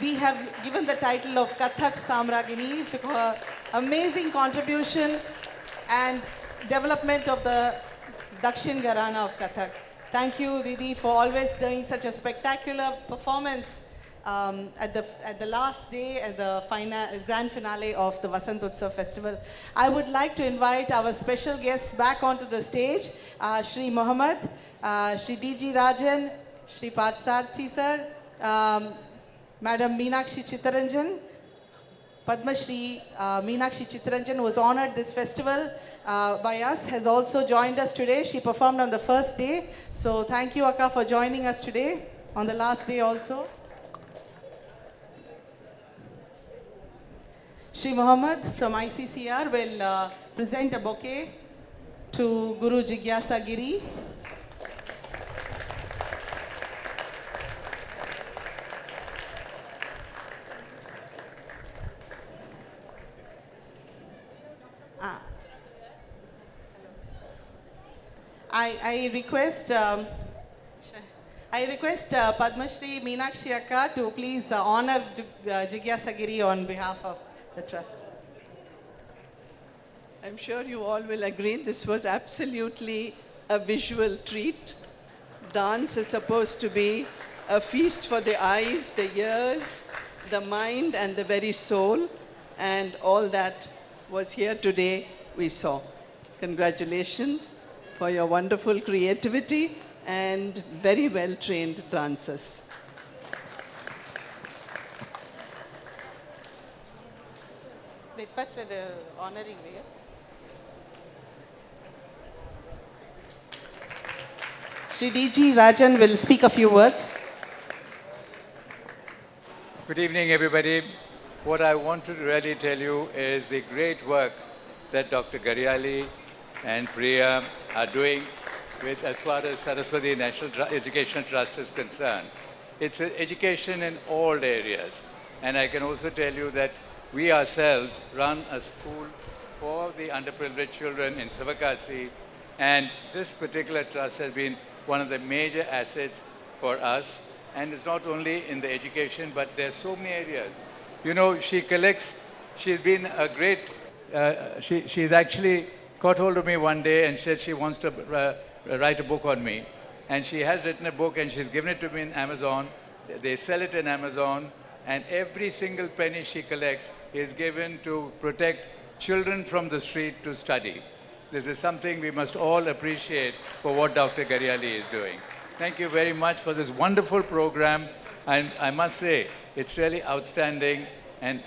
we have given the title of Kathak Samragini for her amazing contribution and development of the Dakshin Gharana of Kathak. Thank you, Didi, for always doing such a spectacular performance at the last day, at the grand finale of the Vasant Utsav Festival. I would like to invite our special guests back onto the stage, Shri Mohammed, Shri D.G. Rajan, Shri Parthsarthi sir, Madam Meenakshi Chittaranjan, Padma Shri Meenakshi Chittaranjan was honored this festival by us, has also joined us today. She performed on the first day. So thank you, Akka, for joining us today on the last day also. Shri Mohammed from ICCR will present a bouquet to Guru Jigyasa Giri. I request Padma Shri Meenakshi Akka to please honor Jigyasa Giri on behalf of the trust. I'm sure you all will agree this was absolutely a visual treat. Dance is supposed to be a feast for the eyes, the ears, the mind, and the very soul. And all that was here today, we saw. Congratulations for your wonderful creativity and very well-trained dancers. Wait, first the honoring way. Shri D.G. Rajan will speak a few words. Good evening, everybody. What I want to really tell you is the great work that Dr. Garyali and Priya are doing with as far as Saraswati National Educational Trust is concerned. It's education in all areas. And I can also tell you that we ourselves run a school for the underprivileged children in Sivakasi, and this particular trust has been one of the major assets for us. And it's not only in the education, but there are so many areas. You know, she collects, she's been a great, she's actually got hold of me one day and said she wants to write a book on me. And she has written a book and she's given it to me in Amazon. They sell it in Amazon, and every single penny she collects is given to protect children from the street to study. This is something we must all appreciate for what Dr. Garyali is doing. Thank you very much for this wonderful program, and I must say, it's really outstanding, and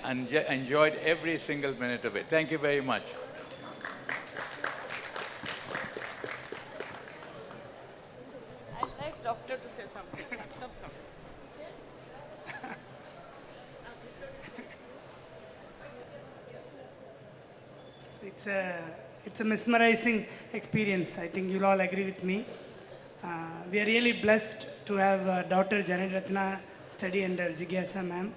enjoyed every single minute of it. Thank you very much. I'd like doctor to say something. Come. It's a mesmerizing experience. I think you'll all agree with me. We are really blessed to have daughter Janet Ratna study under Jigyasa ma'am.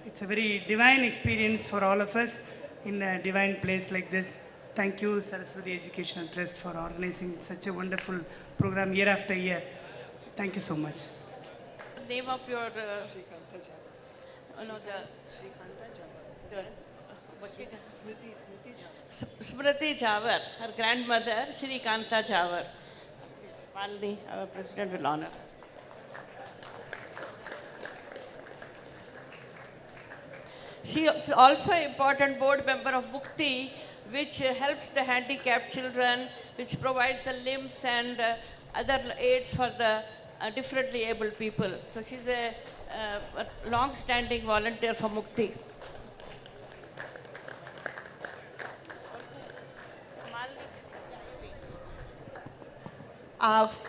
It's a very divine experience for all of us in a divine place like this. Thank you, Saraswati Educational Trust, for organizing such a wonderful program year after year. Thank you so much. Name of your... Smriti Jawar, her grandmother, Shri Kanta Jawar. Palni, our president, will honor. She is also an important board member of Mukti, which helps the handicapped children, which provides the limbs and other aids for the differently abled people. So she's a long-standing volunteer for Mukti.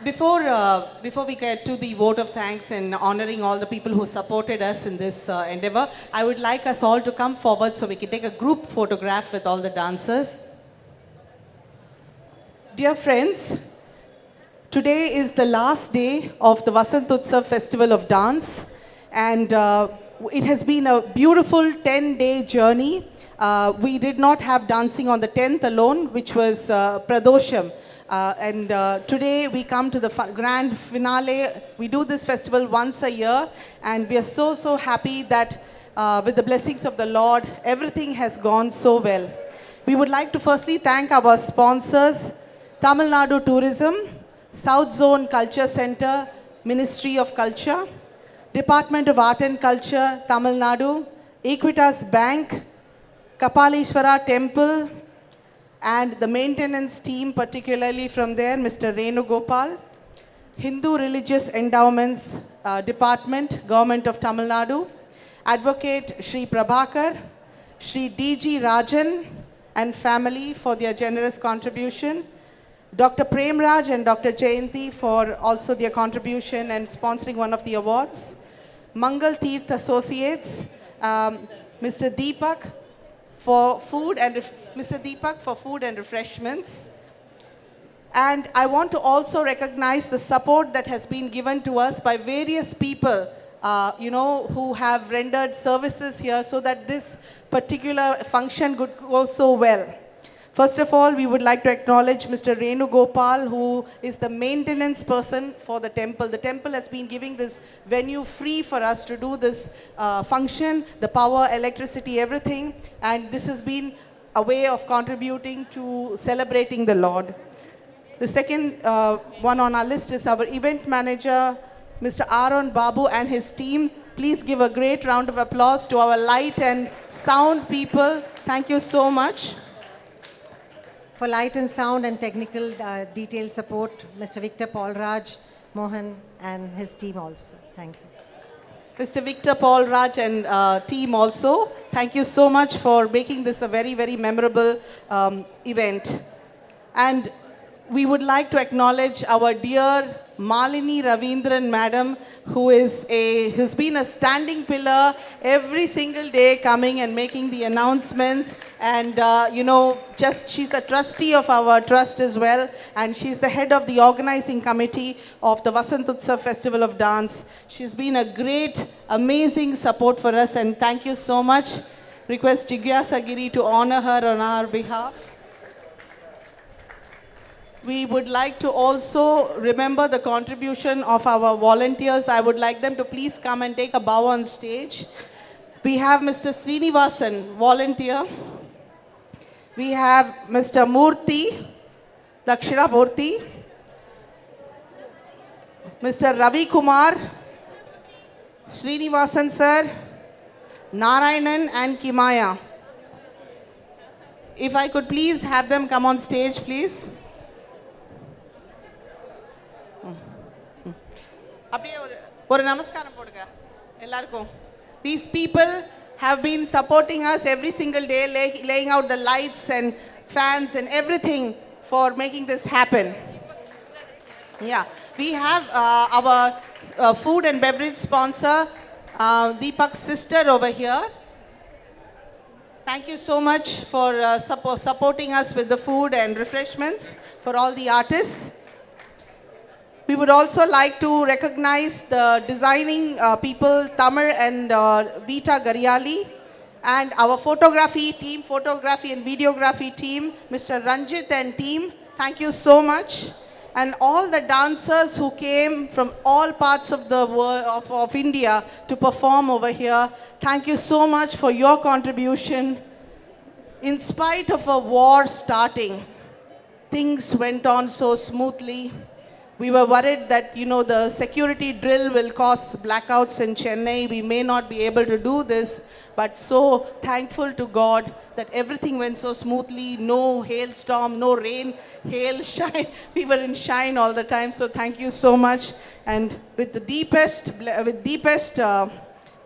Before we get to the vote of thanks and honoring all the people who supported us in this endeavor, I would like us all to come forward so we can take a group photograph with all the dancers. Dear friends, today is the last day of the Vasant Utsav Festival of Dance, and it has been a beautiful 10-day journey. We did not have dancing on the 10th alone, which was Pradosham. Today we come to the grand finale. We do this festival once a year, and we are so happy that with the blessings of the Lord, everything has gone so well. We would like to firstly thank our sponsors, Tamil Nadu Tourism, South Zone Culture Center, Ministry of Culture, Department of Art and Culture, Tamil Nadu, Equitas Bank, Kapalishwara Temple, and the maintenance team, particularly from there, Mr. Renu Gopal, Hindu Religious Endowments Department, Government of Tamil Nadu, Advocate Sri Prabhakar, Sri D.G. Rajan and family for their generous contribution, Dr. Premraj and Dr. Jayanti for also their contribution and sponsoring one of the awards, Mangal Teerth Associates, Mr. Deepak for food and refreshments. And I want to also recognize the support that has been given to us by various people, who have rendered services here so that this particular function could go so well. First of all, we would like to acknowledge Mr. Renu Gopal, who is the maintenance person for the temple. The temple has been giving this venue free for us to do this function, the power, electricity, everything. And this has been a way of contributing to celebrating the Lord. The second one on our list is our event manager, Mr. Aaron Babu and his team. Please give a great round of applause to our light and sound people. Thank you so much. For light and sound and technical detail support, Mr. Victor Paul Raj, Mohan and his team also. Thank you. Mr. Victor Paul Raj and team also, thank you so much for making this a very, very memorable event. And we would like to acknowledge our dear Malini Ravindran madam, who's been a standing pillar every single day, coming and making the announcements, and she's a trustee of our trust as well, and she's the head of the organizing committee of the Vasant Utsav Festival of Dance. She's been a great, amazing support for us, and thank you so much. Request Jigyasa Giri to honor her on our behalf. We would like to also remember the contribution of our volunteers. I would like them to please come and take a bow on stage. We have Mr. Srinivasan, volunteer. We have Mr. Murthy, Dakshina Murthy. Mr. Ravi Kumar, Srinivasan sir, Narayanan and Kimaya. If I could please have them come on stage, please. ஒரு நமஸ்காரம் போடுங்க எல்லாருக்கும். These people have been supporting us every single day, laying out the lights and fans and everything for making this happen. Yeah, we have our food and beverage sponsor, Deepak's sister over here. Thank you so much for supporting us with the food and refreshments for all the artists. We would also like to recognize the designing people, Tamar and Vita Gariali, and our photography and videography team, Mr. Ranjit and team. Thank you so much. And all the dancers who came from all parts of the world, of India to perform over here. Thank you so much for your contribution. In spite of a war starting, things went on so smoothly. We were worried that, the security drill will cause blackouts in Chennai. We may not be able to do this, but so thankful to God that everything went so smoothly. No hailstorm, no rain, hail, shine. We were in shine all the time, so thank you so much. And with deepest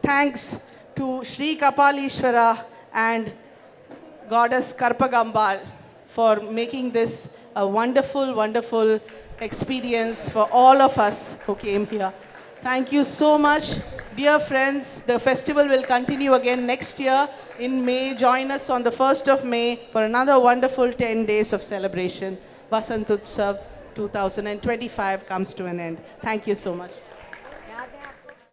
thanks to Sri Kapalishwara and Goddess Karpagambal for making this a wonderful, wonderful experience for all of us who came here. Thank you so much. Dear friends, the festival will continue again next year in May. Join us on the 1st of May for another wonderful 10 days of celebration. Vasant Utsav 2025 comes to an end. Thank you so much.